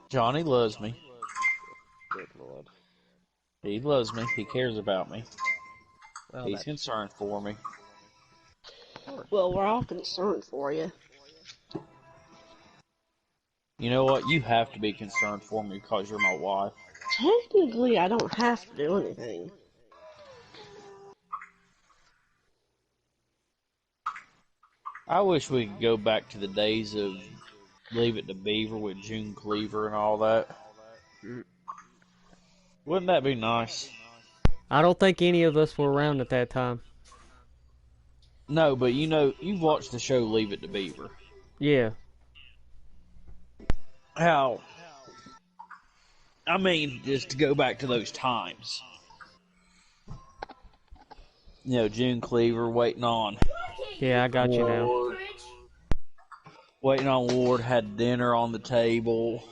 Johnny loves me. Good Lord. He loves me. He cares about me. Well, He's concerned for me. Well, we're all concerned for you. You know what? You have to be concerned for me because you're my wife. Technically, I don't have to do anything. I wish we could go back to the days of Leave It to Beaver with June Cleaver and all that. Wouldn't that be nice? I don't think any of us were around at that time. No, but you know, you've watched the show Leave It to Beaver. Yeah. How, I mean, just to go back to those times. You know, June Cleaver waiting on Yeah, I got you now. Ward. Waiting on Ward, had dinner on the table.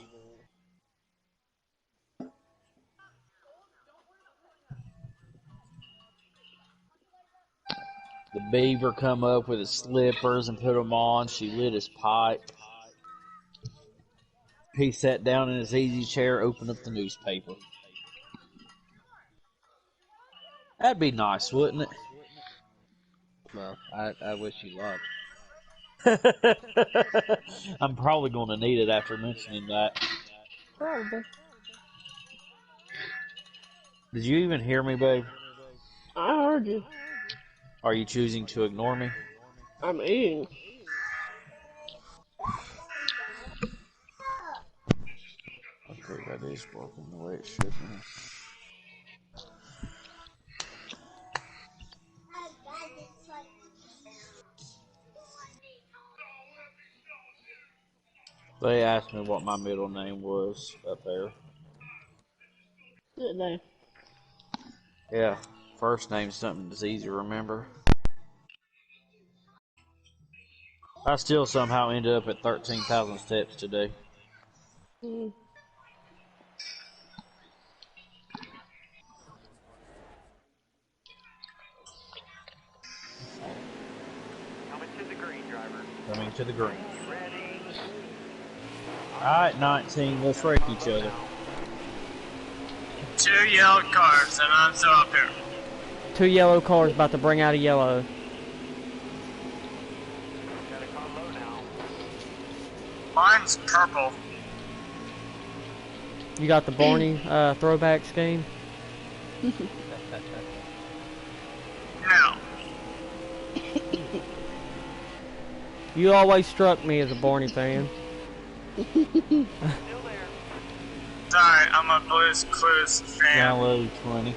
The Beaver come up with his slippers and put them on. She lit his pipe. He sat down in his easy chair, opened up the newspaper. That'd be nice, wouldn't it? Well, I wish you luck. I'm probably going to need it after mentioning that. Probably. Did you even hear me, babe? I heard you. Are you choosing to ignore me? I'm eating. Okay, that is working the way it should be. They asked me what my middle name was up there. Didn't they? Yeah, first name's something that's easy to remember. I still somehow ended up at 13,000 steps today. Mm. Coming to the green, driver. Coming to the green. Alright, 19, let's wreck each other. 2 yellow cars, and I'm still up here. 2 yellow cars about to bring out a yellow. Got a combo now. Mine's purple. You got the Barney throwback scheme? No. You always struck me as a Barney fan. Still there. Sorry, I'm a Blues Clues fan. Download 20.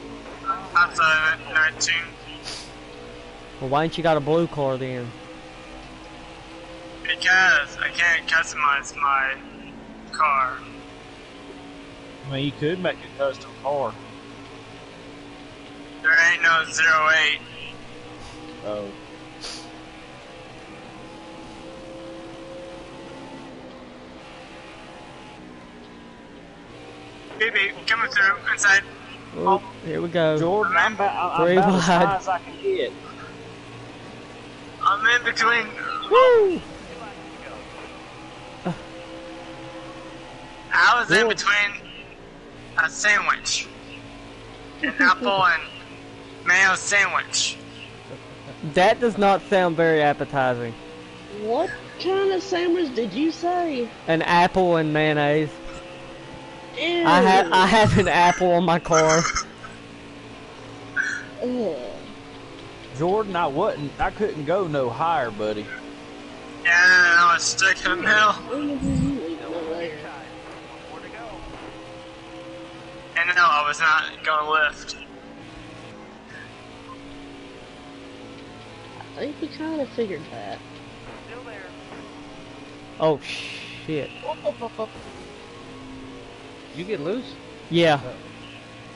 Outside of 19. Well, why ain't you got a blue car then? Because I can't customize my car. I mean, you could make a custom car. There ain't no 08. Oh. Beep beep, coming through, inside. Oh, here we go. Jordan, I'm about Three as high wide. as I can get. I'm in between. Woo! I was in Good. between a sandwich. An apple and mayo sandwich. That does not sound very appetizing. What kind of sandwich did you say? An apple and mayonnaise. Ew. I have an apple on my car. Ugh. Jordan, I couldn't go no higher, buddy. Yeah, I was stuck in the middle. When did you leave over there? More to go. And no, I was not gonna lift. I think we kind of figured that. Still there. Oh shit. You get loose? Yeah.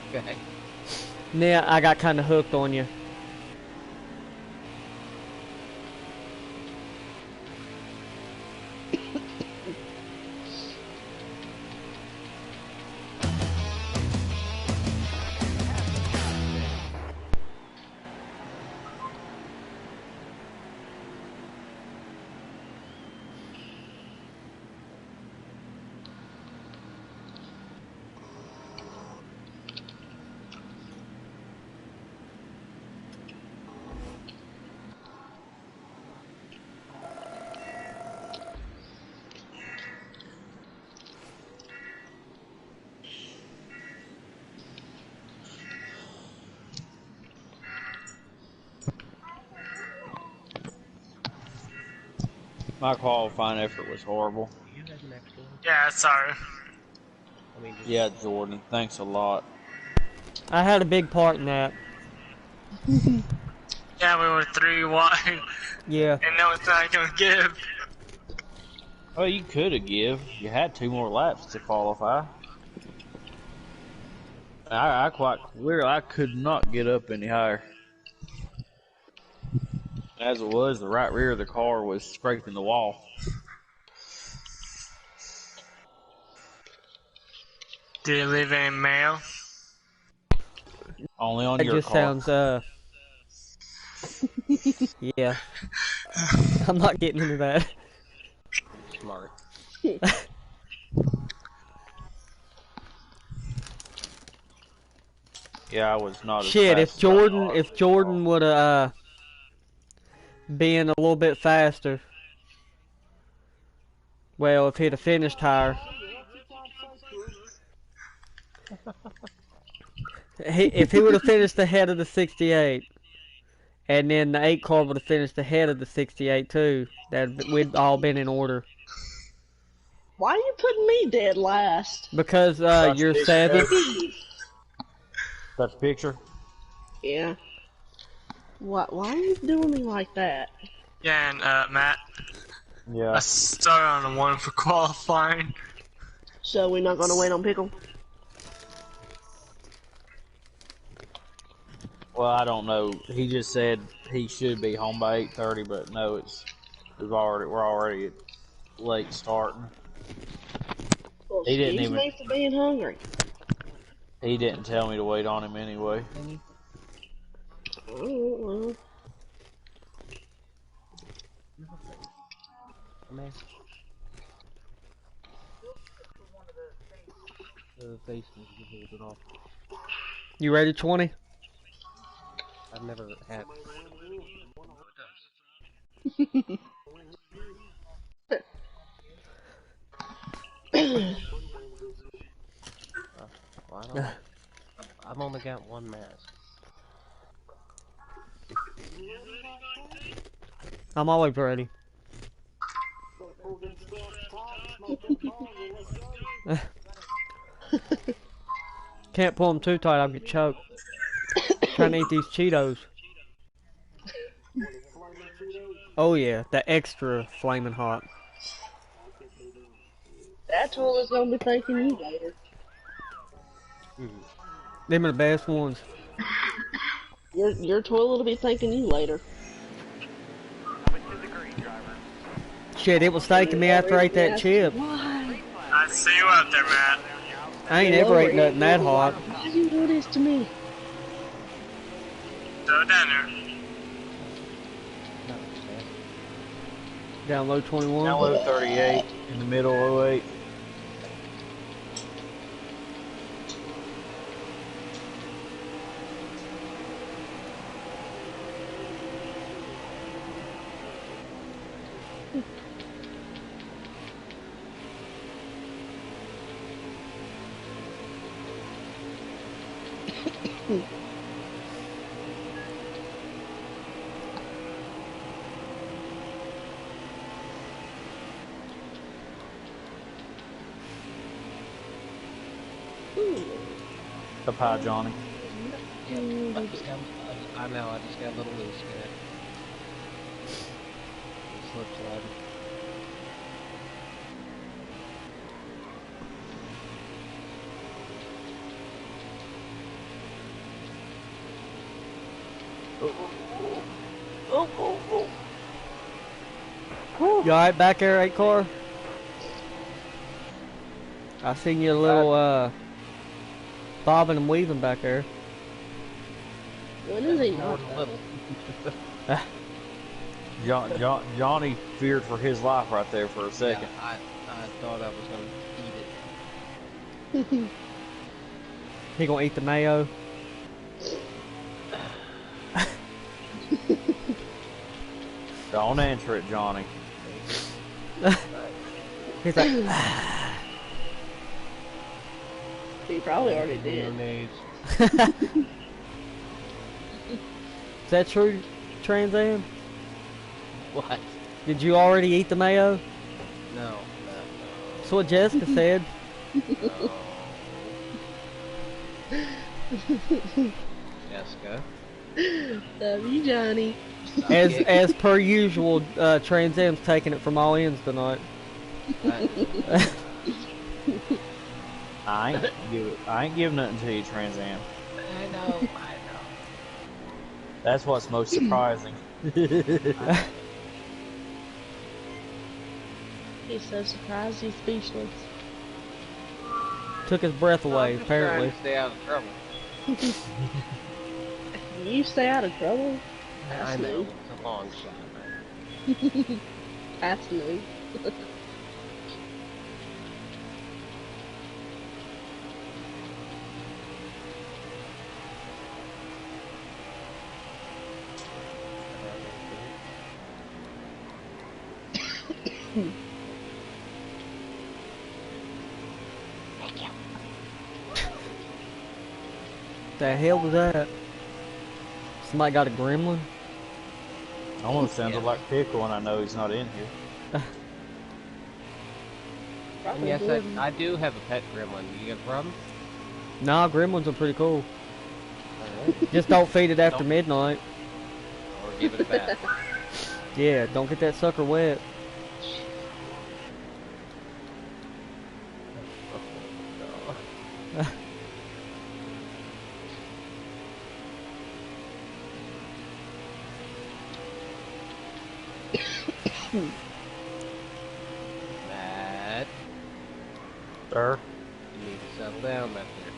Okay. Yeah, I got kind of hooked on you. My qualifying effort was horrible. You have an extra one? Yeah, sorry. I mean, just Yeah, Jordan, thanks a lot. I had a big part in that. Yeah, we were 3 wide, Yeah. and no, it's not gonna give. Well, you could have give. You had 2 more laps to qualify. I quite clear. I could not get up any higher. As it was, the right rear of the car was scraping the wall. Did you leave any mail? Only on That your just car. sounds, yeah. I'm not getting into that. smart. Yeah, I was not as Shit, fast as I thought. If Jordan would have been a little bit faster, well, if he'd have finished higher, if he would have finished ahead of the 68, and then the 8 car would have finished ahead of the 68 too, that we'd all been in order. Why are you putting me dead last? Because you're big 7th. That's a picture. Yeah. Why are you doing me like that? Yeah, and Matt, Yeah. I started on a 1 for qualifying. So we're not gonna wait on Pickle? Well, I don't know. He just said he should be home by 8:30, but no, we're already at late starting. Well, He didn't excuse even- me for being hungry. He didn't tell me to wait on him anyway. Oh, Man. The face needs to be hold it off. You ready, 20? I've never had. Well, I don't know. I've only got 1 mask. I'm always ready. Can't pull them too tight, I'll get choked. Trying to eat these Cheetos. Oh yeah, the extra flaming hot. that toilet's gonna be thanking you later. Them are the best ones. Your toilet will be thanking you later. Coming to the green, driver. Shit, it was thanking me after I ate that chip. Why? I see you out there, Matt. I ain't ever ate nothing that hot. Why do you do this to me? Throw it down there. Not bad. Download 21. Download 38 in the middle 08. The pie, Johnny. Yeah, I know, I just got a little loose, man. Slip sliding. You alright back there, 8 car? I seen you a little bobbing and weaving back there. What is he More not? than little. Johnny feared for his life right there for a second. Yeah, I thought I was gonna eat it. He gonna eat the mayo. Don't answer it, Johnny. He's like, He probably already did. Mayonnaise. is that true, Trans Am? What? Did you already eat the mayo? No. That's what Jessica said. Jessica. Love you, Johnny. As per usual, Trans Am's taking it from all ends tonight. I ain't giving nothing to you, Trans Am. I know. That's what's most surprising. He's so surprised he's speechless. Took his breath away, I'm just apparently. trying to stay out of trouble. You stay out of trouble? I That's know. new. It's a long shot. That's new. The hell was that? Somebody got a gremlin? Almost sounded like Pickle, and I know he's not in here. And Probably yes, did. I do have a pet gremlin. You got a problem? Nah, gremlins are pretty cool. Alright. Just don't feed it after Don't- midnight. Or give it a bath. Yeah, don't get that sucker wet. Matt, Sir? you need to settle down back there.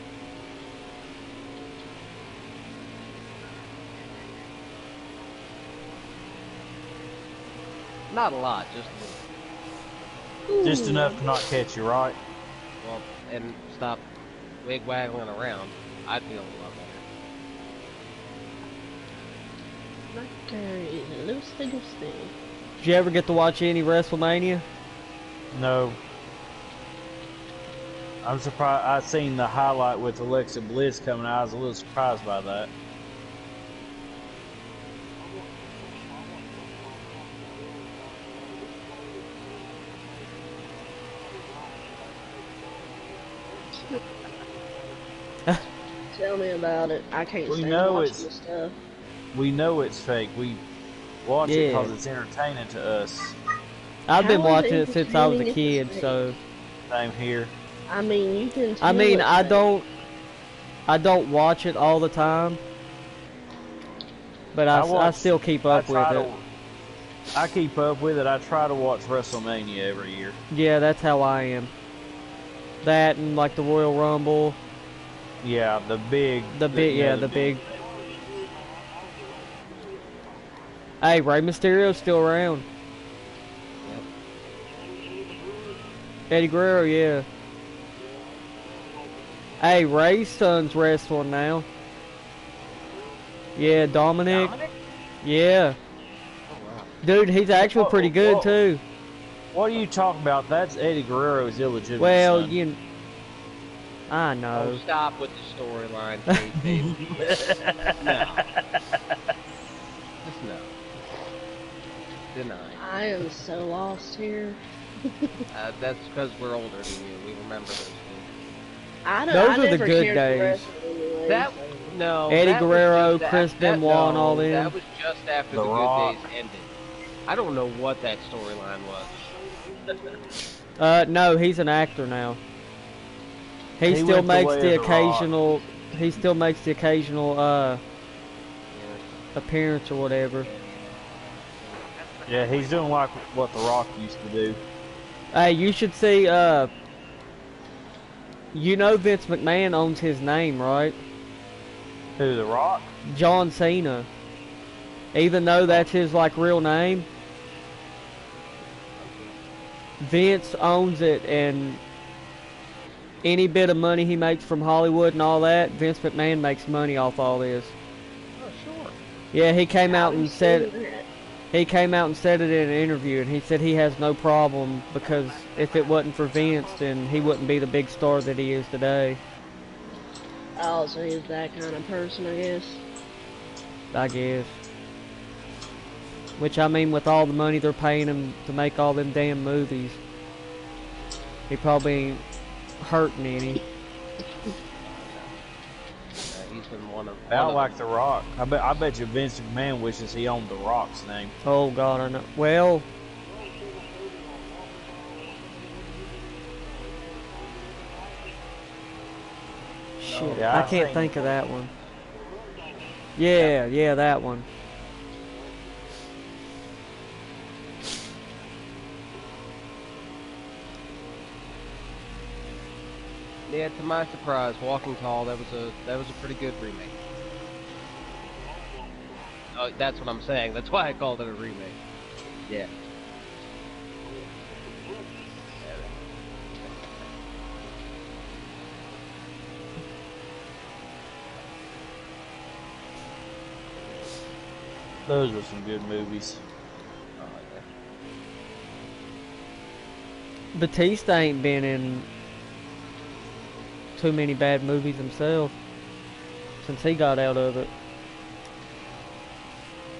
Not a lot, just a little. Just enough to not catch you, right? Well, and stop wig-waggling around. I'd feel a lot better. Like a loosey goosey. Did you ever get to watch any WrestleMania? No. I'm surprised. I seen the highlight with Alexa Bliss coming out. I was a little surprised by that. Tell me about it. I can't We stand know watching it's- this stuff. We know it's fake. We watch it Yeah. because it's entertaining to us. I've been How is watching it it since I was a entertaining if kid, it's so... Same here. I mean, you can tell I mean, it's I fake. don't watch it all the time. But I still keep up with try it. I keep up with it. I try to watch WrestleMania every year. Yeah, that's how I am. That and like the Royal Rumble, Yeah, the big. the big. Hey, Rey Mysterio's still around. Eddie Guerrero, yeah. Hey, Ray's son's wrestling now. Yeah, Dominic. Yeah. Oh, wow. Dude, he's actually pretty good Whoa. too. What are you talking about? That's Eddie Guerrero's illegitimate Well, son. I Oh, know. stop with the storyline, baby. No. Just no. Deny. I am so lost here. That's because we're older than you. We remember those things. I don't. Those I are the never good cared days. for wrestling anyway, That so- no. Eddie that was Guerrero, just Chris that- Benoit, and all no, them. That was just after The the Rock. good days ended. I don't know what that storyline was. No, he's an actor now. He He still went the makes way the of The Rock. occasional. He still makes the occasional appearance or whatever. Yeah, he's doing like what The Rock used to do. Hey, you should see. You know Vince McMahon owns his name, right? Who, The Rock? John Cena. Even though that's his like real name, Vince owns it, and any bit of money he makes from Hollywood and all that, Vince McMahon makes money off all this. Oh sure. Yeah, he came out How and you said doing that? he came out and said it in an interview, and he said he has no problem because if it wasn't for Vince, then he wouldn't be the big star that he is today. Oh, so he's that kind of person, I guess. I guess. Which, I mean, with all the money they're paying him to make all them damn movies, he probably ain't hurting any. He's been one of. I like The Rock. I bet you Vince McMahon wishes he owned The Rock's name. Oh, God, I know. Well... Shit, Yeah, I can't think of that one. Yeah, that one. Yeah, to my surprise, Walking Tall, that was a pretty good remake. Oh, that's what I'm saying. That's why I called it a remake. Yeah. Those were some good movies. Batista ain't been in too many bad movies himself since he got out of it.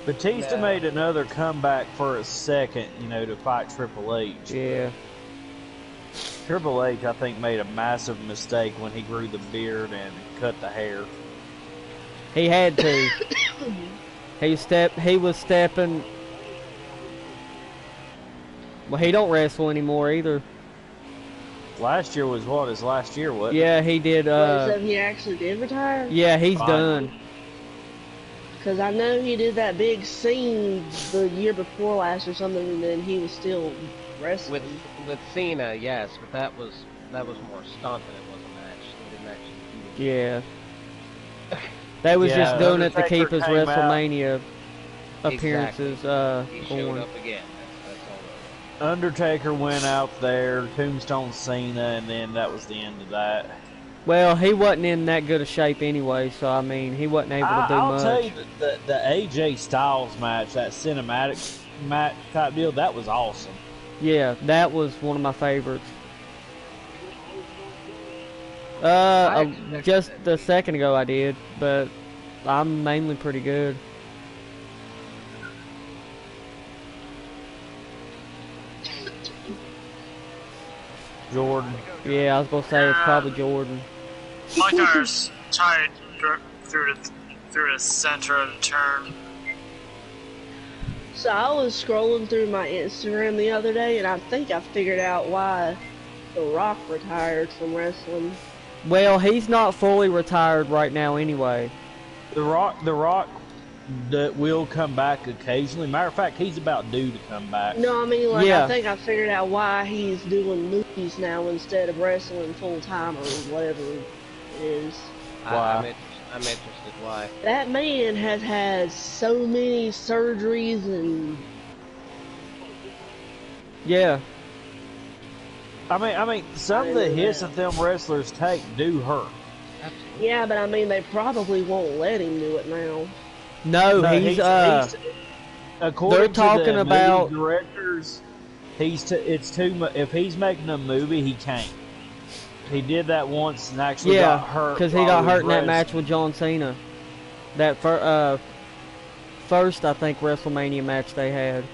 Batista made another comeback for a second, you know, to fight Triple H. Yeah. Triple H, I think, made a massive mistake when he grew the beard and cut the hair. He had to. He was stepping. Well, he don't wrestle anymore either. Last year was what? His last year, wasn't it? Yeah, he did. So he actually did retire? Yeah, he's Finally. done. Because I know he did that big scene the year before last or something, and then he was still wrestling. With Cena, yes, but that was more stunt than it was a match. They didn't actually do it. Yeah. They was just doing it to keep his Undertaker came WrestleMania appearances He showed going. up again. That's all. Undertaker went out there, Tombstone Cena, and then that was the end of that. Well, he wasn't in that good a shape anyway, so I mean, he wasn't able to do I'll much. tell you, the AJ Styles match, that cinematic match type deal, that was awesome. Yeah, that was one of my favorites. Just a second ago I did, but I'm mainly pretty good. Jordan. Yeah, I was gonna say it's probably Jordan. My car's tied through the center of the turn. So I was scrolling through my Instagram the other day, and I think I figured out why The Rock retired from wrestling. Well, he's not fully retired right now anyway. The Rock that will come back occasionally. Matter of fact, he's about due to come back. No, I mean, like, Yeah. I think I figured out why he's doing movies now instead of wrestling full-time or whatever it is. Why? I'm interested why. That man has had so many surgeries and... Yeah. I mean, some of the hits that them wrestlers take do hurt. Yeah, but I mean, they probably won't let him do it now. No, he's according they're to talking the about movie directors. It's too much. If he's making a movie, he can't. He did that once and actually got hurt. because he while got was hurt in that wrestling. match with John Cena. That first, I think, WrestleMania match they had.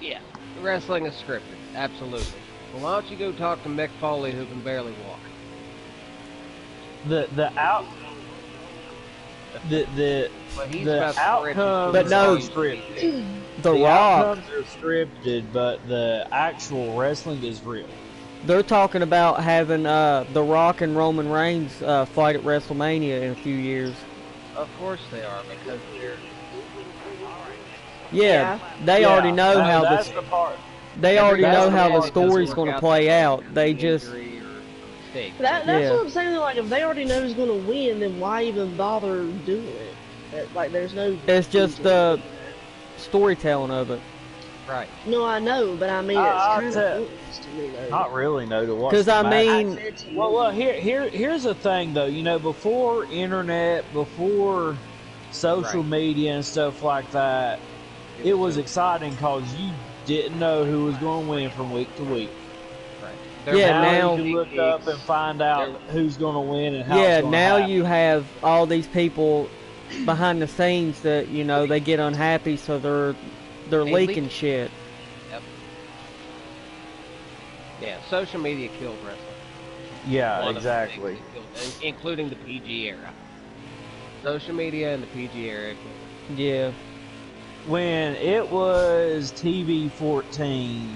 Yeah, wrestling is scripted, absolutely. Well, why don't you go talk to Mick Foley, who can barely walk? The He's about to outcomes But no, are scripted. The The Rock, outcomes are scripted, but the actual wrestling is real. they're talking about having The Rock and Roman Reigns fight at WrestleMania in a few years. Of course they are, because they're... Yeah, they already know how that's this. the part. They already That's know the how the part story's Work going to out play the out. They just, injury or mistake. That's Yeah. what I'm saying. Like, if they already know who's going to win, then why even bother doing it? Like, there's no... it's just the storytelling of it. Right. No, I know, but I mean, I'll it's kind tell- of pointless to me, though. Not really, no, to watch. Because the I match. mean, Well, here's the thing, though. You know, before internet, before social Right. media and stuff like that, it was exciting because you didn't know who was going to win from week to week. Right. Yeah, now- you can look up and find out who's going to win and how. yeah, it's gonna now happen. you have all these people behind the scenes that they get unhappy, so they're They leaking leak. shit. Yep. Yeah, social media killed wrestling. Yeah, One of the things exactly. it killed, including the PG era. Social media and the PG era killed it. Yeah. When it was TV 14,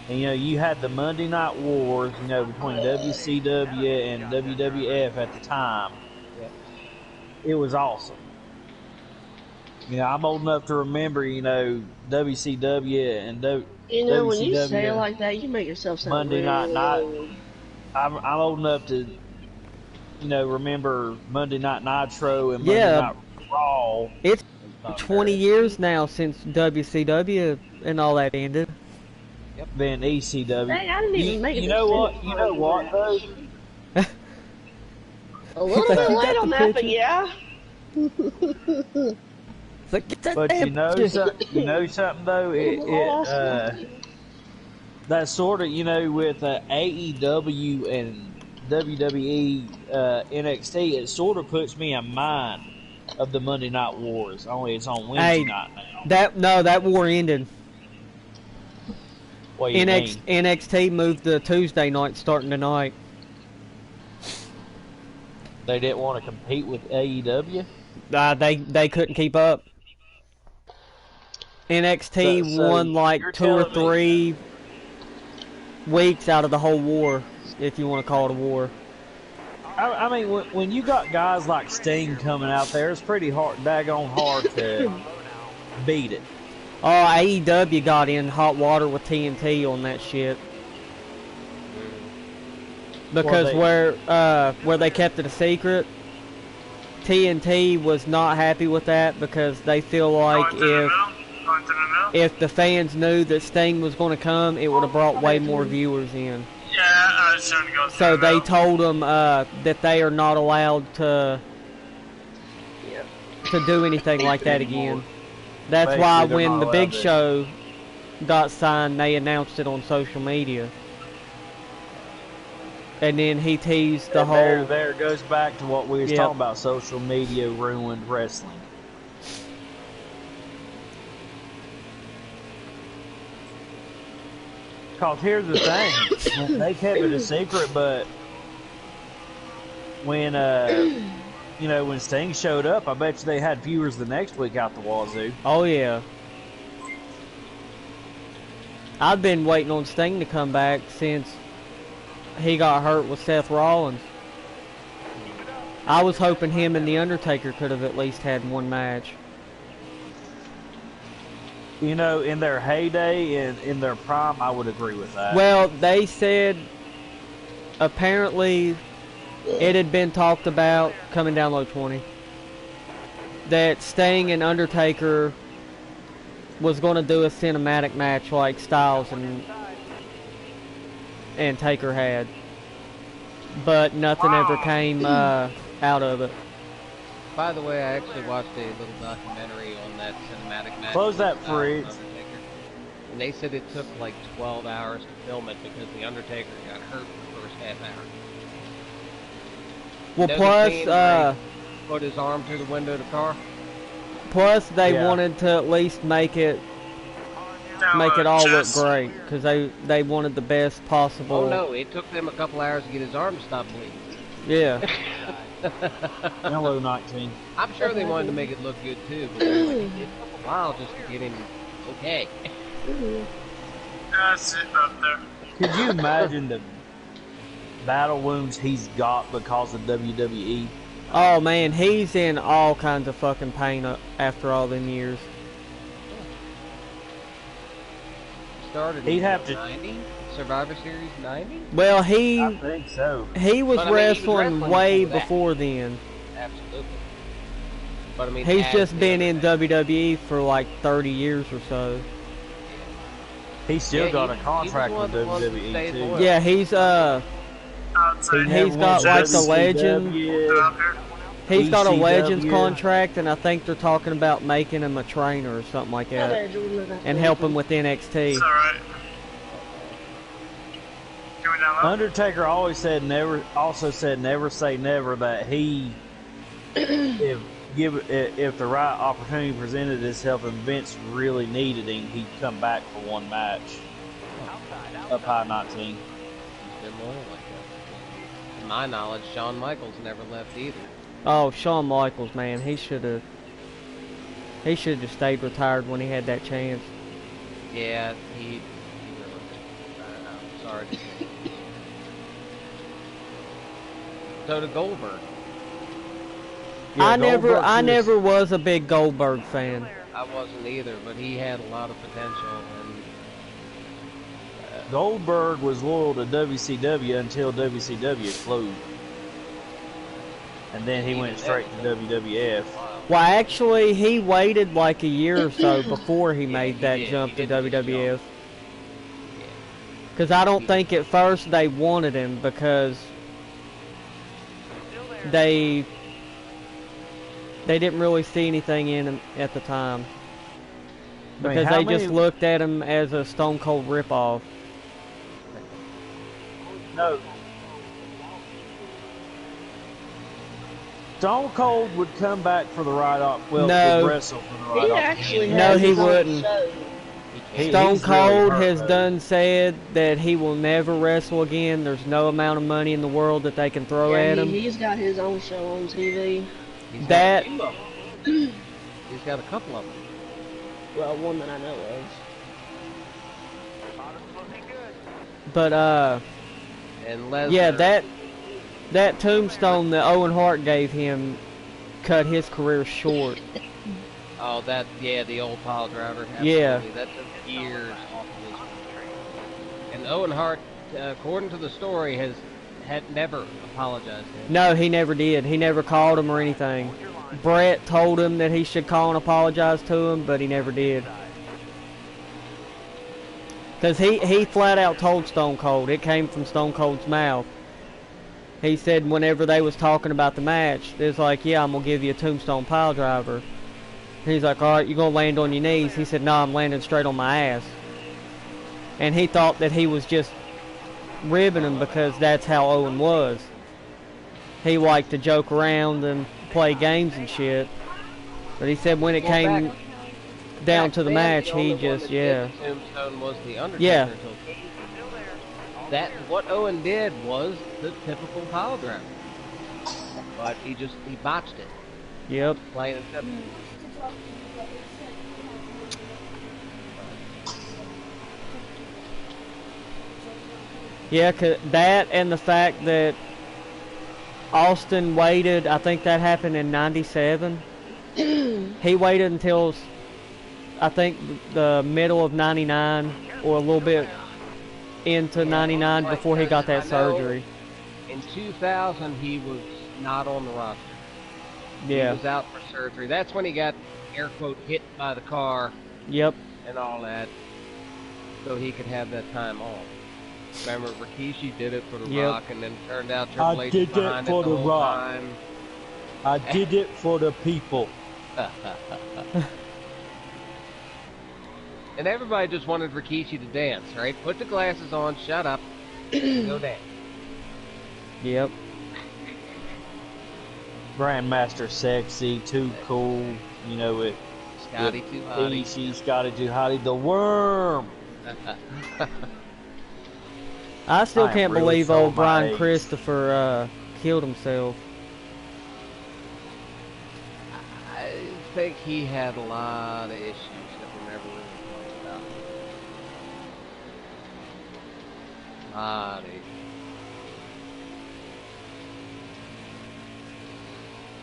and you had the Monday Night Wars, between WCW and WWF at the time. Yeah. It was awesome. I'm old enough to remember, WCW and When you say it WCW like that, you make yourself sound Monday Night really Night. old. I'm old enough to, remember Monday Night Nitro and Monday Yeah. Night Raw. It's 20 years now since WCW and all that ended. Then ECW. Dang, I didn't even make it. You know what? You know what though? A little bit You late got on the that, but picture? yeah. It's like, get that But damn picture. something though. That sort of with AEW and WWE NXT, it sort of puts me in mind of the Monday Night Wars. Only it's on Wednesday night now. That war ended. What do you mean? NXT moved to Tuesday night starting tonight. They didn't want to compete with AEW. They couldn't keep up. NXT So won like you're 2 or telling 3 weeks out of the whole war, if you want to call it a war. I mean, when you got guys like Sting coming out there, it's pretty daggone hard to beat it. Oh, AEW got in hot water with TNT on that shit. Because where they kept it a secret, TNT was not happy with that because they feel like if the fans knew that Sting was going to come, it would have brought way more viewers in. Yeah, I was trying to go through So they that. told them that they are not allowed to do anything like that again. That's why Basically, they're when not the Big allowed to. Show got signed, they announced it on social media. And then he teased the And whole... there goes back to what we was Yep. talking about. Social media ruined wrestling. Cause here's the thing, they kept it a secret, but when when Sting showed up, I bet you they had viewers the next week out the wazoo. Oh, yeah. I've been waiting on Sting to come back since he got hurt with Seth Rollins. I was hoping him and The Undertaker could have at least had one match. In their heyday and in their prime, I would agree with that. Well, they said apparently it had been talked about, coming down low 20, that Sting and Undertaker was going to do a cinematic match like Styles and Taker had. But nothing ever came out of it. By the way, I actually watched a little documentary on that cinematic match. Close that with fridge. Undertaker. And they said it took like 12 hours to film it because the Undertaker got hurt in the first half hour. Well, Know the plus, scene where he put his arm through the window of the car. they Yeah. wanted to at least make it all look great, because they wanted the best possible. Oh no, it took them a couple hours to get his arm to stop bleeding. Yeah. Hello, 19. I'm sure they wanted to make it look good too, but it took a while just to get him okay. That's it up there. Could you imagine the battle wounds he's got because of WWE? Oh man, he's in all kinds of fucking pain after all them years. Started He'd in have to- 90? Survivor Series 90? Well, I he think so. was But, I mean, he was wrestling wrestling way before that. before then. Absolutely. But I mean, He's as just been the in WWE for like 30 years or so. He's still Yeah, got a he was contract one with of the ones that WWE stayed too. loyal. Yeah, he's I'd say He He's never got, went like, to the legend. up WCW. here. he's got a ECW. Legends contract, and I think they're talking about making him a trainer or something like that, and help him with NXT. It's alright. Can we down low? Undertaker also said never say never that he if if the right opportunity presented itself and Vince really needed him, he'd come back for one match. Up high 19. He's been loyal like that. To my knowledge, Shawn Michaels never left either. Oh, Shawn Michaels, man, he should have just stayed retired when he had that chance. Yeah, he really did. I'm sorry to say. So to Goldberg. Yeah, I Goldberg never was a big Goldberg fan. I wasn't either, but he had a lot of potential. And Goldberg was loyal to WCW until WCW closed. And then he went straight to WWF. Well, actually, he waited like a year or so before he made that jump to WWF. Because I don't think at first they wanted him because they didn't really see anything in him at the time. Because they just looked at him as a Stone Cold ripoff. No. Stone Cold would come back for the right would wrestle for the right He opportunity. actually No, has he his own wouldn't. show. Stone he's really Cold hurt, has though. done said that he will never wrestle again. There's no amount of money in the world that they can throw at him. He's got his own show on TV. he's That- got a few of them. He's got a couple of them. Well, one that I know of. But And Lesnar. yeah, that tombstone that Owen Hart gave him cut his career short. Oh, the old pile driver. Absolutely. Yeah. That took years off of his career. And Owen Hart, according to the story, had never apologized to him. No, he never did. He never called him or anything. Brett told him that he should call and apologize to him, but he never did. Because he flat out told Stone Cold. It came from Stone Cold's mouth. He said whenever they was talking about the match, it was like, yeah, I'm going to give you a tombstone pile driver. He's like, all right, you going to land on your knees? He said, no, I'm landing straight on my ass. And he thought that he was just ribbing him because that's how Owen was. He liked to joke around and play games and shit. But he said when it came down to the match, he just, yeah. Tombstone was the Undertaker. Yeah. Until what Owen did was the typical pile driver. But he botched it. Yep. Plain and simple. Yeah, 'cause that and the fact that Austin waited, I think that happened in '97. He waited until, I think, the middle of '99 or a little bit into '99 before he got that surgery. In 2000, he was not on the roster. Yeah. He was out for surgery. That's when he got, air quote, hit by the car Yep. and all that, so he could have that time off. Remember, Rikishi did it for The Yep. Rock, and then it turned out Triple I H did was behind it for the The whole Rock. time. I did it for the people. And everybody just wanted Rikishi to dance, right? Put the glasses on, shut up, and go dance. Yep. Grandmaster Sexy, Too Cool, you know it. Scotty too hotty. Easy, Scotty Too Hotty, the Worm. I still I am can't really believe showing old my Brian age. Christopher killed himself. I think he had a lot of issues that we never really talked about. A lot of issues.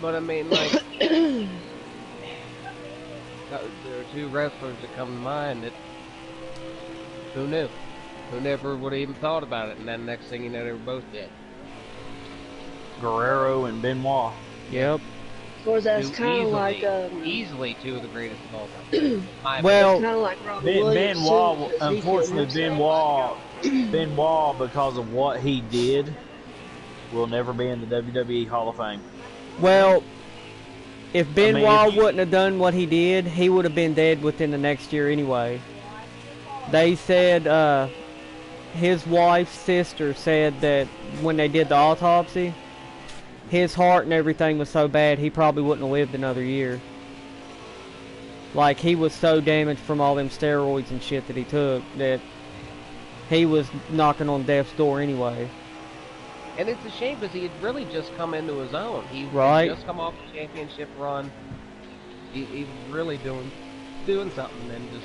But I mean, like, there are two wrestlers that come to mind that, who knew? Who never would have even thought about it, and then next thing you know, they were both dead. Guerrero and Benoit. Yep. Of course, that's Two kind of like easily two of the greatest of all time. My Well, kind of like Robin Williams. Benoit, too, 'cause he unfortunately, killed himself. Benoit, because of what he did, will never be in the WWE Hall of Fame. Well, if mean, Benoit if you- wouldn't have done what he did, he would have been dead within the next year anyway. They said, his wife's sister said that when they did the autopsy, his heart and everything was so bad he probably wouldn't have lived another year. Like, he was so damaged from all them steroids and shit that he took that he was knocking on death's door anyway. And it's a shame because he had really just come into his own. He Right. had just come off the championship run. He was really doing something.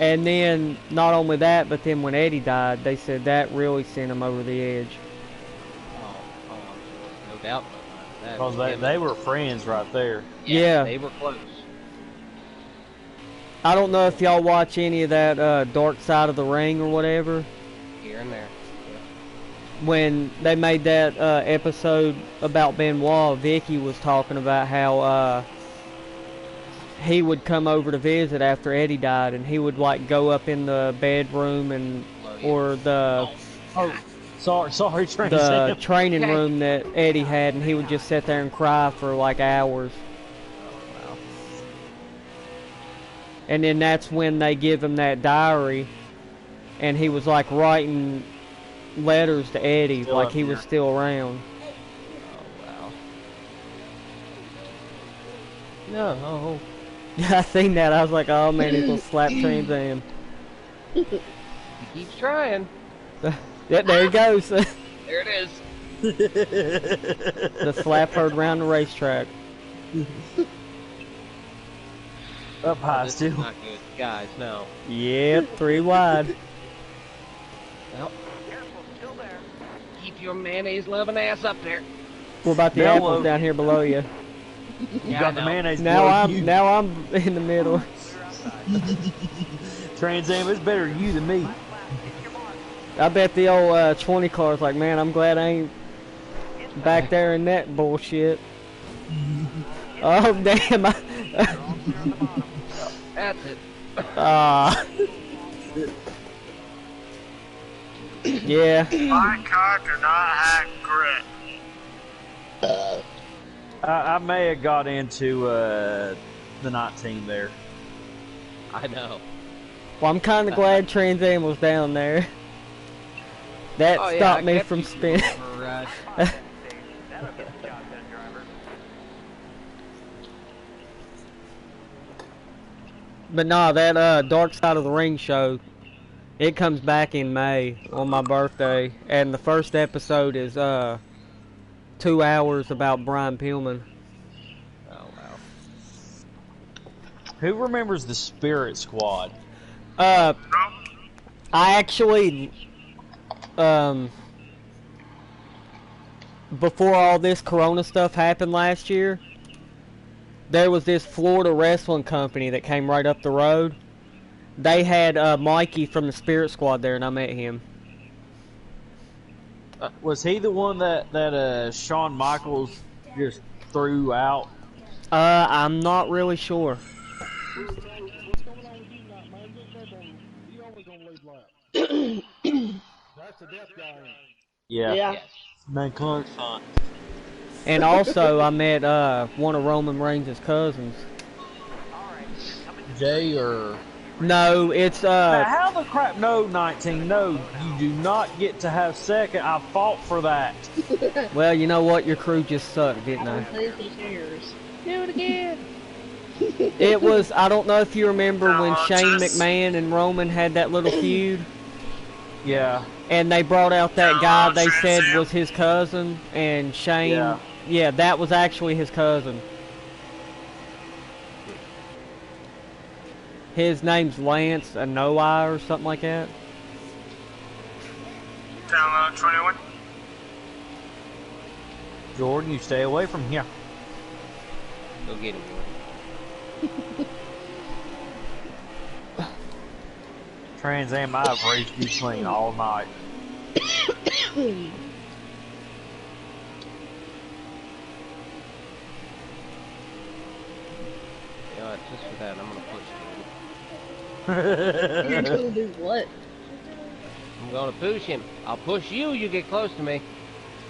And then, not only that, but then when Eddie died, they said that really sent him over the edge. Oh, I'm sure. No doubt about that. Because they were friends right there. Yeah. They were close. I don't know if y'all watch any of that Dark Side of the Ring or whatever. Here and there. Yeah. When they made that episode about Benoit, Vicky was talking about how he would come over to visit after Eddie died, and he would like go up in the bedroom and or the Sorry, the training room that Eddie had, and he would just sit there and cry for like hours. Wow. And then that's when they give him that diary, and he was like writing letters to Eddie, Still like up he was here. still around. Oh, wow. No. I seen that. I was like, oh man, he's gonna slap Trans Am. He keeps trying. Yeah, there he goes. There it is. The slap heard around the racetrack. Up high This is still. not good. Guys, no. Yep, 3 wide. Well, keep your mayonnaise loving ass up there. What about the Now, apples down here below you? You got the mayonnaise. Now below you. I'm in the middle. Trans Am, it's better you than me. I bet the old 20 car's like, man, I'm glad I ain't back there in that bullshit. Oh damn! That's it. Yeah. My car do not have grip. I may have got into the 19 there. I know. Well, I'm kind of glad Trans Am was down there. That Oh, yeah, stopped I me kept from you spinning. for, That'll get the job done, driver. But nah, that Dark Side of the Ring show, it comes back in May on my birthday, and the first episode is 2 hours about Brian Pillman. Oh, wow. Who remembers the Spirit Squad? I actually, before all this Corona stuff happened last year, there was this Florida wrestling company that came right up the road. They had Mikey from the Spirit Squad there, and I met him. Was he the one that Shawn Michaels just threw out? I'm not really sure. What's going on with you tonight, man? You always gonna leave lap. That's the deaf guy. Yeah. Man, Clark's fun. And also, I met one of Roman Reigns' cousins. Jay or... No, it's Now, how the crap? No, 19. No, you do not get to have second. I fought for that. well, you know what? Your crew just sucked, didn't they? Who cares? Do it again. It was, I don't know if you remember when No, Shane just- McMahon and Roman had that little feud, Yeah. and they brought out that No, guy they Trans said Am. was his cousin, and Shane, Yeah. that was actually his cousin. His name's Lance Anoa'i or something like that. Download 21. Jordan, you stay away from here. Go get him. Trans Am, I've raced you clean all night. You know what, just for that, I'm gonna push him. You're gonna do what? I'm gonna push him. I'll push you, you get close to me.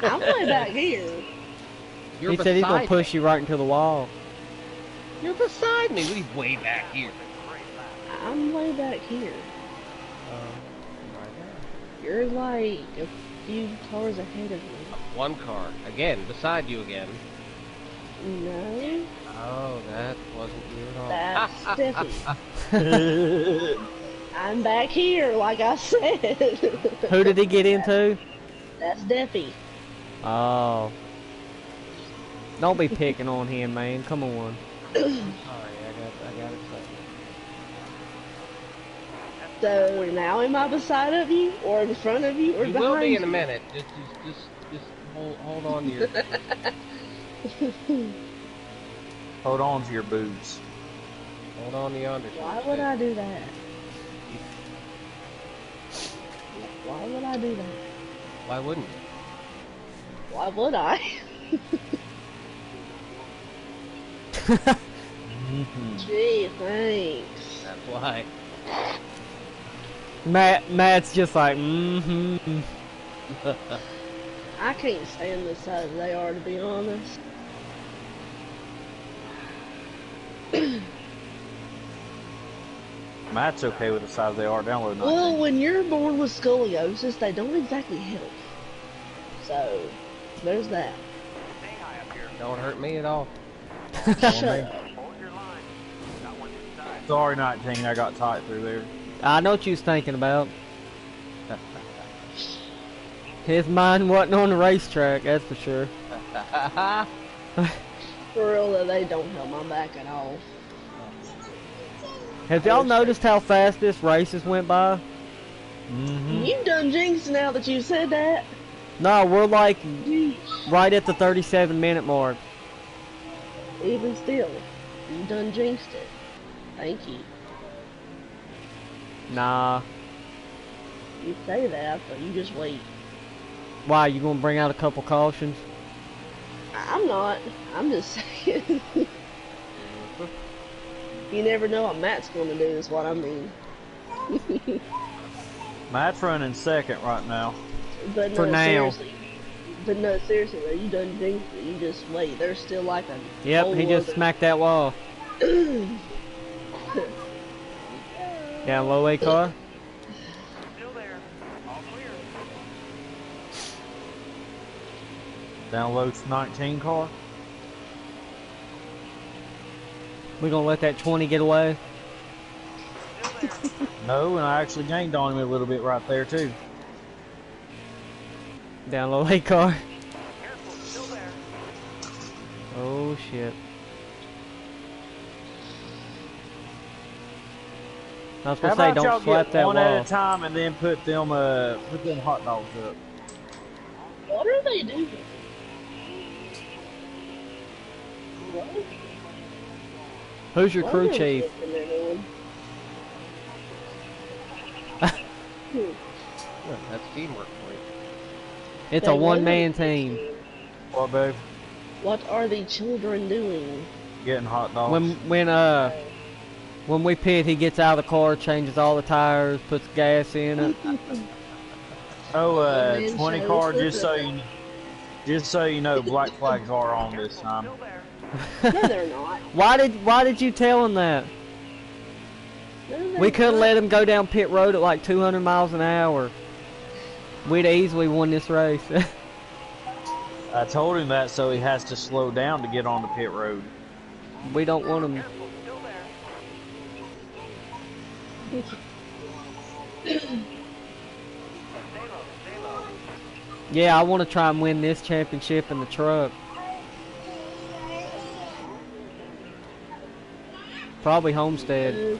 I'm way back here. You're He said he's gonna beside push you right into the wall. me. You're beside me. He's way back here. I'm way back here. You're like a few cars ahead of me. One car. Again, beside you again. No, Oh, that wasn't you at all. that's Steffi. I'm back here, like I said. Who did he get into? That's Steffi. Oh. Don't be picking on him, man. Come on. Sorry, I got excited. So now am I beside of you, or in front of you, or You behind will be you? in a minute. Just hold on to your. Hold on to your boots. Hold on to your undershirt. Why would I do that? Why would I do that? Why wouldn't you? Why would I? Gee, thanks. That's why. Matt's just like, mm-hmm. I can't stand the size they are, to be honest. Matt's okay with the size they are. Download 19. Well, when you're born with scoliosis, they don't exactly help. So, there's that. Stay high up here. Don't hurt me at all. Shut up. Hold your line. Got one inside. Sorry, 19. I got tight through there. I know what you was thinking about. His mind wasn't on the racetrack, that's for sure. For real, though, they don't help my back at all. Have y'all noticed how fast this races went by? Mm-hmm. You done jinxed now that you said that. No, we're like Jeez. right at the 37-minute mark. Even still, you done jinxed it. Thank you. Nah. You say that, but you just wait. Why, you gonna bring out a couple cautions? I'm not. I'm just saying. You never know what Matt's going to do, is what I mean. Matt's running second right now. But no, For now. seriously. But no, seriously, though, you done jinxed it. You just wait. There's still like a Yep, whole he just other- smacked that wall. Down low A car. Still there. All clear. Down low 19 car. We gonna let that 20 get away? Still there. No, and I actually gained on him a little bit right there too. Down low A car. Careful. Still there. Oh shit. I was How gonna say, about y'all don't slap get that one at wall. a time and then put them hot dogs up? What are they doing? What? Who's your crew What are chief? they doing? Yeah, that's teamwork for you. It's They a were. one-man team. What, babe? What are the children doing? Getting hot dogs. When we pit, he gets out of the car, changes all the tires, puts gas in it. Oh, Man, 20 show car. us Just so you know, black flags are on this time. Still there. No, they're not. Why did you tell him that? No, they're We could have not. let him go down pit road at like 200 miles an hour. We'd easily won this race. I told him that, so he has to slow down to get on the pit road. We don't want him. Careful. Still there. Stay low. Stay low. Yeah, I want to try and win this championship in the truck. Probably Homestead.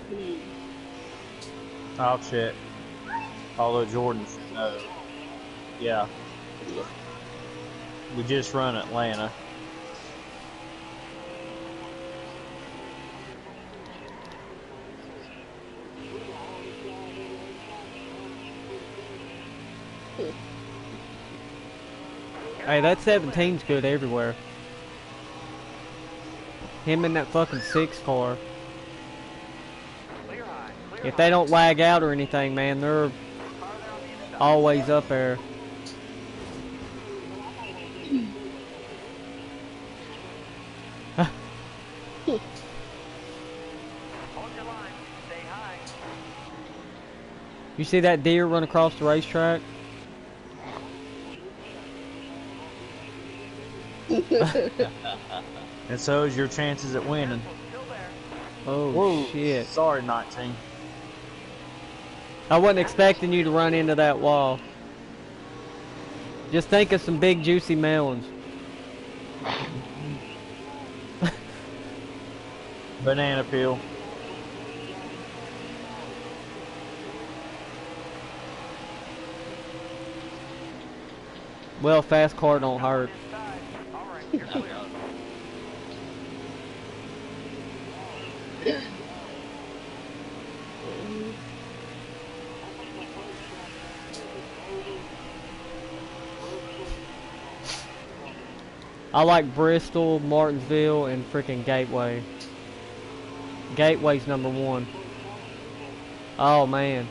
I'll check. Although Jordan's, yeah. We just run Atlanta. Hey, that 17's good everywhere. Him in that fucking 6 car. Clear high. Clear If they don't lag out or anything, man, they're always up there. Hold your line. Stay high. You see that deer run across the racetrack? And so is your chances at winning. Oh, Whoa, shit. sorry, 19. I wasn't expecting you to run into that wall. Just think of some big juicy melons. Banana peel. Well, fast car don't hurt. I like Bristol, Martinsville, and freaking Gateway. Gateway's #1. Oh man.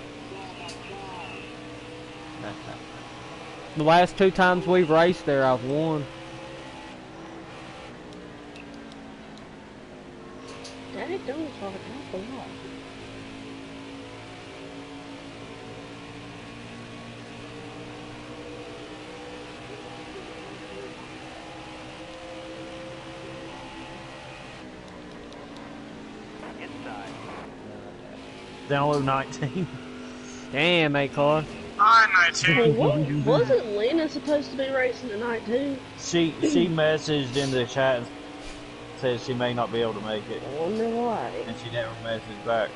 The last 2 times we've raced there, I've won. Daddy don't talk a lot. Download 19. Damn, car. Hi, 19. Wasn't Lena supposed to be racing tonight too? She messaged in the chat and said she may not be able to make it. I wonder why. And she never messaged back.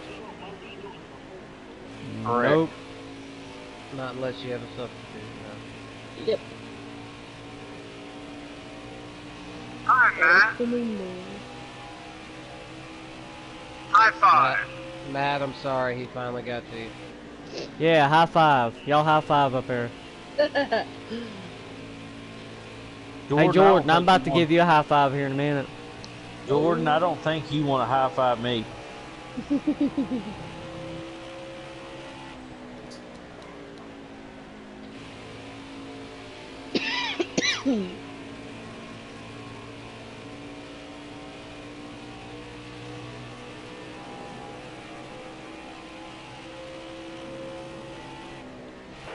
Nope. Not unless you have a substitute. No. Yep. Hi, Matt. High five. Matt, I'm sorry, he finally got to you. Yeah, high five. Y'all high five up there. Hey Jordan, I'm about to give you a high five here in a minute. Jordan, I don't think you want to high five me.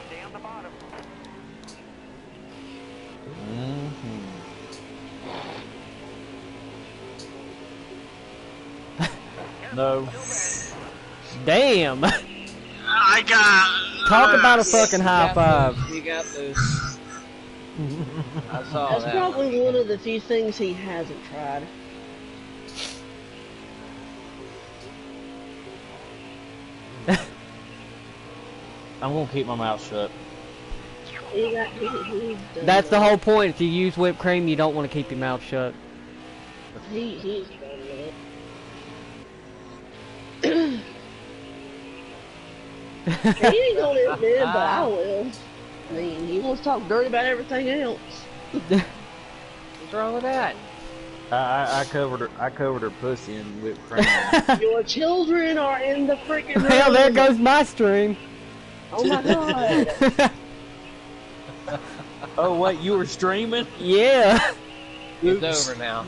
Stay on the bottom. No. Damn! I got. Talk about a fucking high five. You got this. I saw That's that. probably one of the few things he hasn't tried. I'm gonna keep my mouth shut. That's the whole point. If you use whipped cream, you don't want to keep your mouth shut. He's done with it. He ain't gonna admit it, but I will. I mean, he wants to talk dirty about everything else. What's wrong with that? I covered her pussy in whipped cream. Your children are in the freaking room. Well, there goes my stream. Oh my god. Oh wait, you were streaming? Yeah. It's over now.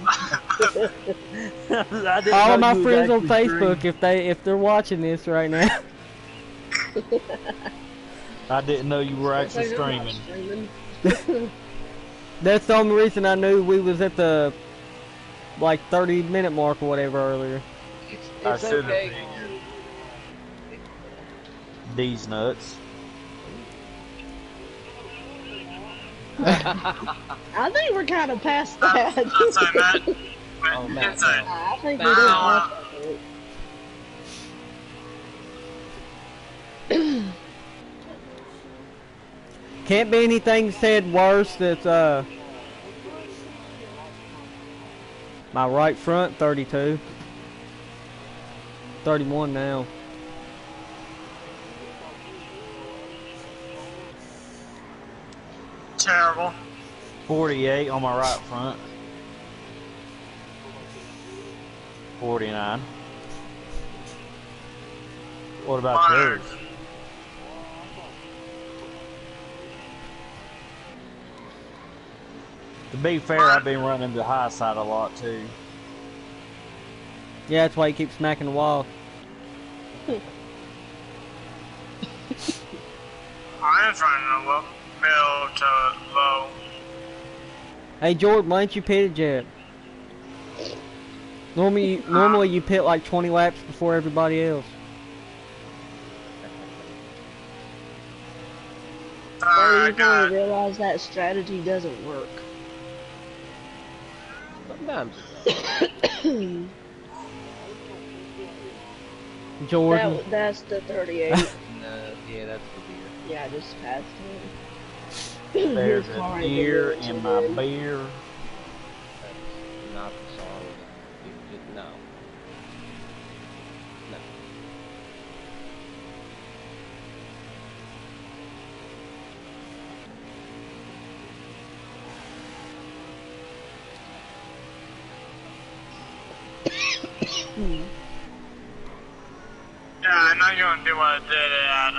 All of my friends on Facebook, if they're watching this right now. I didn't know you were actually streaming. That's the only reason I knew we was at the like 30-minute mark or whatever earlier. I should have okay. figured. These nuts. I think we're kind of past that. Outside, Matt. Oh, Matt. Inside. I think No. we're past that. Can't be anything said worse. That's my right front 32, 31 now. Terrible. 48 on my right front. 49. What about yours? To be fair, I've been running the high side a lot too. Yeah, that's why you keep smacking the wall. I am trying to look middle to low. Hey Jordan, why ain't you pitted yet? Normally you pit like 20 laps before everybody else. Well, you I got finally realize that strategy doesn't work. Sometimes it does. Jordan. That's the 38. No, yeah, that's the beer. Yeah, I just passed him. There's His a car ain't deer doing too in my good. beer. That's not the song. You just no. No. Yeah, I know you want to do what I did at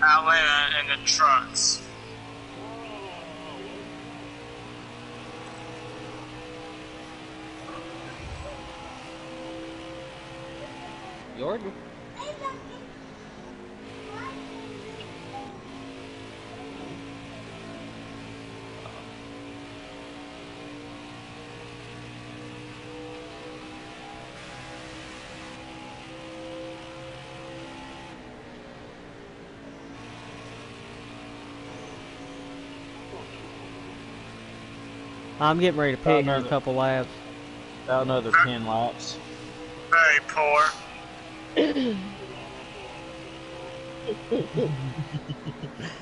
Atlanta in the trucks. Jordan. I'm getting ready to pit here in a couple laps. About another 10 laps. Very poor.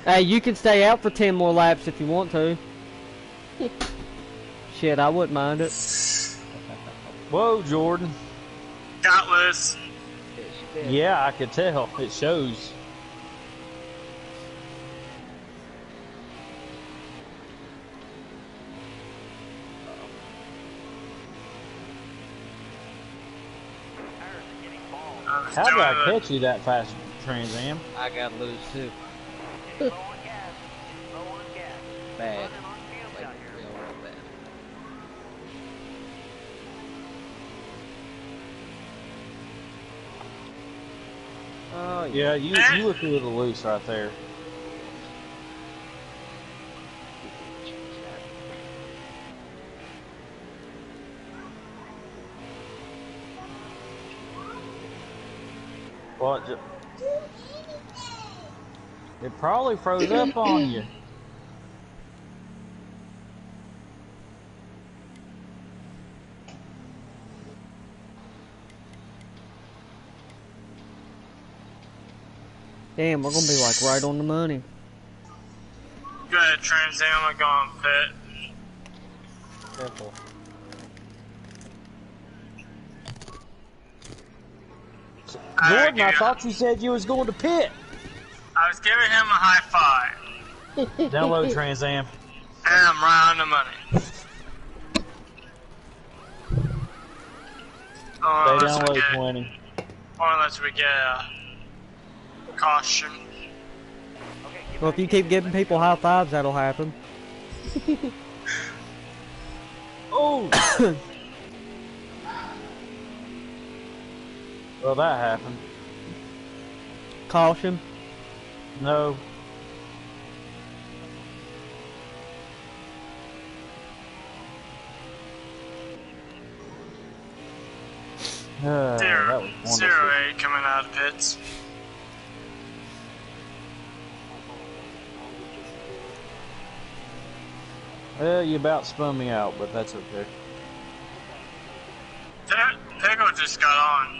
Hey, you can stay out for 10 more laps if you want to. Shit, I wouldn't mind it. Whoa, Jordan. Got loose. Yeah, she did. Yeah, I could tell. It shows. How did I catch you that fast, Trans Am? I got loose too. Bad. Like, real bad. Oh Yeah, you look a little loose right there. What? It probably froze up on you. Damn, we're gonna be like right on the money. Go ahead, Trans Am. I'm going pit. Careful. Jordan, I thought you said you was going to pit. I was giving him a high five. Download Trans Am. And I'm right on the money. They download 20. Or unless we get a caution. Well, if you keep giving people high fives, that'll happen. Oh! Well, that happened. Caution. No. That was wonderful. 0-8 coming out of pits. Well, you about spun me out, but that's okay. That Pickle just got on.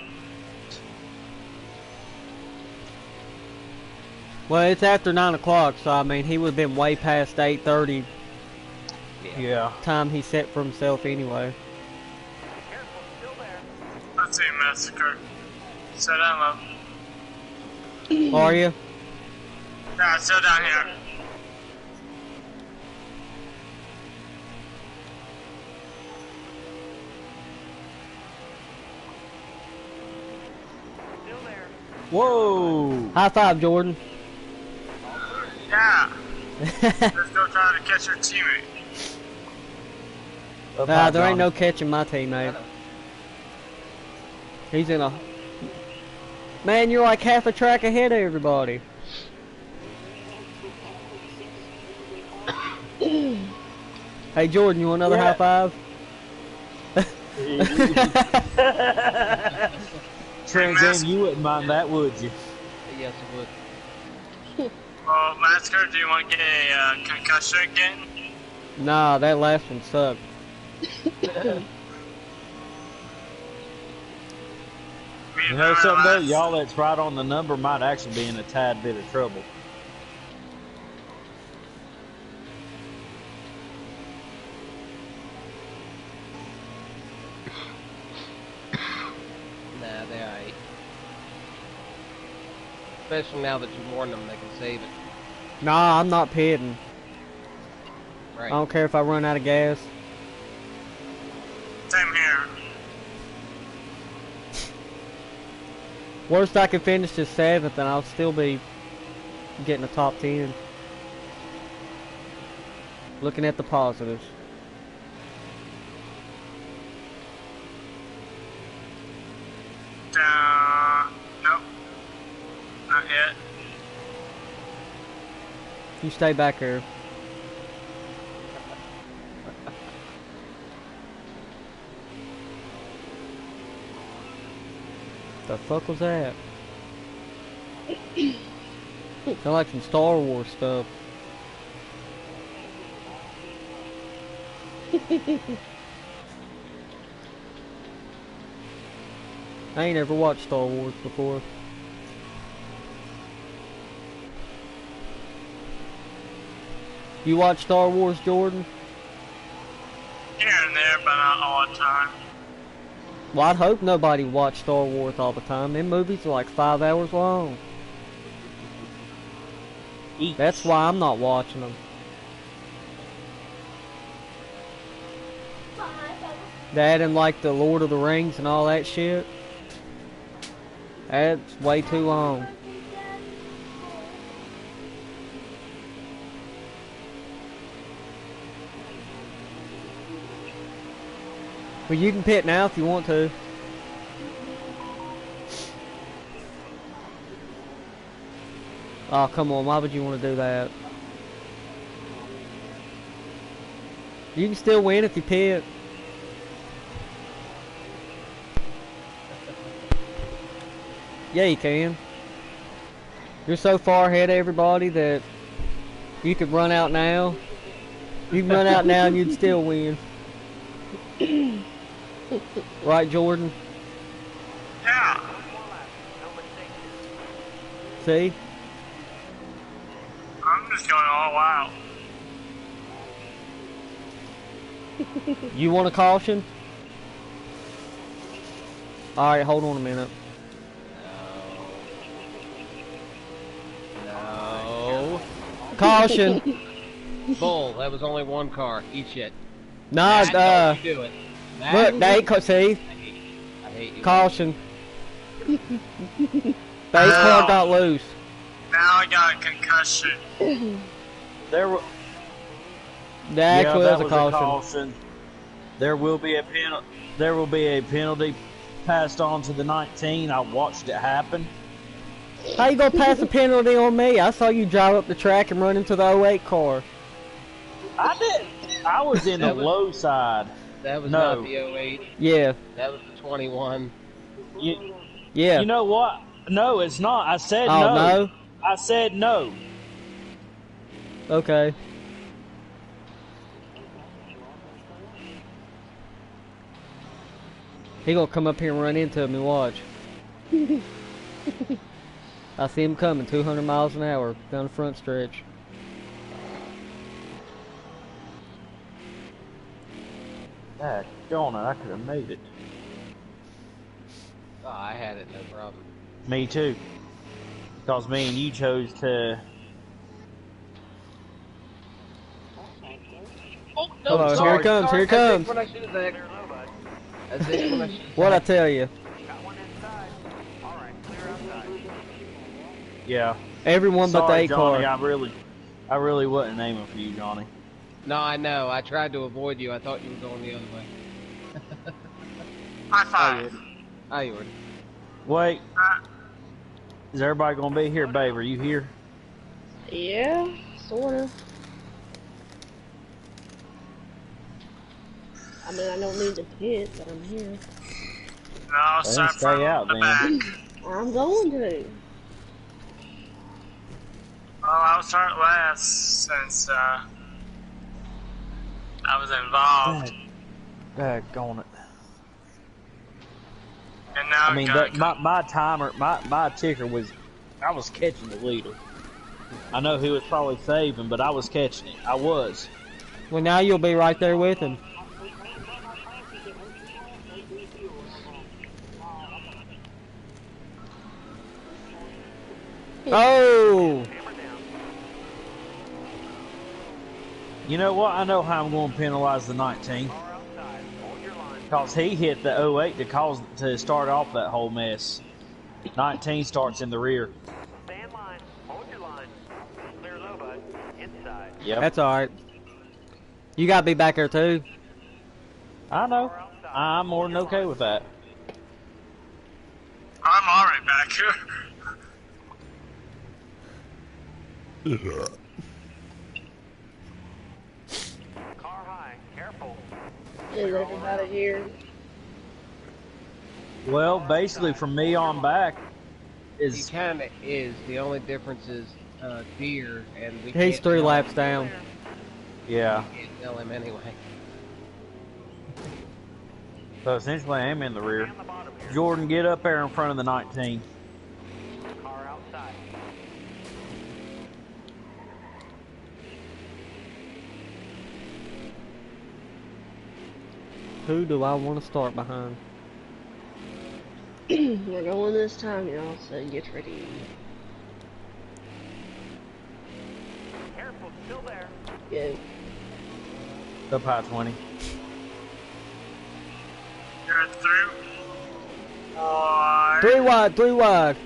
Well, it's after 9 o'clock, so I mean, he would have been way past 8:30 Yeah. time he set for himself anyway. Let's see, Massacre. Sit down low. Are you? Yeah, sit down here. Whoa! High five, Jordan. Yeah. Let's go try to catch your teammate. Nah, there ain't no catching my teammate. He's in a... Man, you're like half a track ahead of everybody. Hey Jordan, you want another Yeah. high five? Trans Am, you wouldn't mind that, would you? Yes, it would. Well, Masker, do you want to get a concussion again? Nah, that last one sucked. You know something though, y'all that's right on the number might actually be in a tad bit of trouble. Nah, they alright. Especially now that you warned them, they can save it. Nah, I'm not pitting. Right. I don't care if I run out of gas. Same here. Worst I can finish is 7th, and I'll still be getting the top 10. Looking at the positives. Nope. Not yet. You stay back here. The fuck was that? Sound like some Star Wars stuff. I ain't ever watched Star Wars before. You watch Star Wars, Jordan? Here and there, but not all the time. Well, I'd hope nobody watched Star Wars all the time. Them movies are like 5 hours long. That's why I'm not watching them. That and like the Lord of the Rings and all that shit. That's way too long. Well, you can pit now if you want to. Oh, come on. Why would you want to do that? You can still win if you pit. Yeah, you can. You're so far ahead of everybody that you could run out now. You can run out now and you'd still win. Right, Jordan? Yeah. See? I'm just going all out. You want a caution? Alright, hold on a minute. No. Caution! Bull, that was only one car. Eat shit. Nah, Matt, don't you do it. Matt, look, they ain't see? I hate you. Caution. Base car got loose. Now I got a concussion. There will. That Yeah, was that a was caution. a caution. There will be a penalty. There will be a penalty passed on to the 19. I watched it happen. How you gonna pass a penalty on me? I saw you drive up the track and run into the 08 car. I did. I was in the That was- low side. That was No. not the 08. Yeah, That was the 21. yeah. You know what? No, it's not. I said Oh, no. no? I said no. Okay. He gonna come up here and run into me, watch. I see him coming, 200 miles an hour down the front stretch. Darn it, I could have made it. Oh, I had it, no problem. Me too. Because me and you chose to... Oh, Hold on, here it comes, here it comes. That's it when I shoot it, Zach. That's it when I shoot it. What'd I tell you? Got one inside. All right, clear outside. Yeah. Everyone but the Sorry, 8 Johnny, car. I really wasn't aiming for you, Johnny. No, I know. I tried to avoid you. I thought you were going the other way. High five. I would. Wait. Is everybody going to be here, babe? Are you here? Yeah, sorta. I mean, I don't need to pit, but I'm here. No, I'll Then start stay from out, the then. back. I'm going to. Well, I'll start last since I was involved. Daggone it. And now I mean, my timer, my ticker was, I was catching the leader. I know he was probably saving, but I was catching it. I was. Well, now you'll be right there with him. Oh! You know what? I know how I'm going to penalize the 19. Because he hit the 08 to start off that whole mess. 19 starts in the rear. Stay in line. Hold your line. Clear low, bud. Inside. Yep. That's alright. You gotta be back there too. I know. I'm more than okay with that. I'm already back here. Car high. Careful. Is everybody here? Well, basically from me on back He is kind of is. The only difference is deer, and we He's can't 3 tell laps him. down. yeah. We can't tell him anyway. So essentially I am in the rear. On the bottom here. Jordan, get up there in front of the 19. Car outside. Who do I want to start behind? We're going this time, y'all, so get ready. Careful. Still there. Go. Up high 20. You're through. Or 3 wide, 3 wide.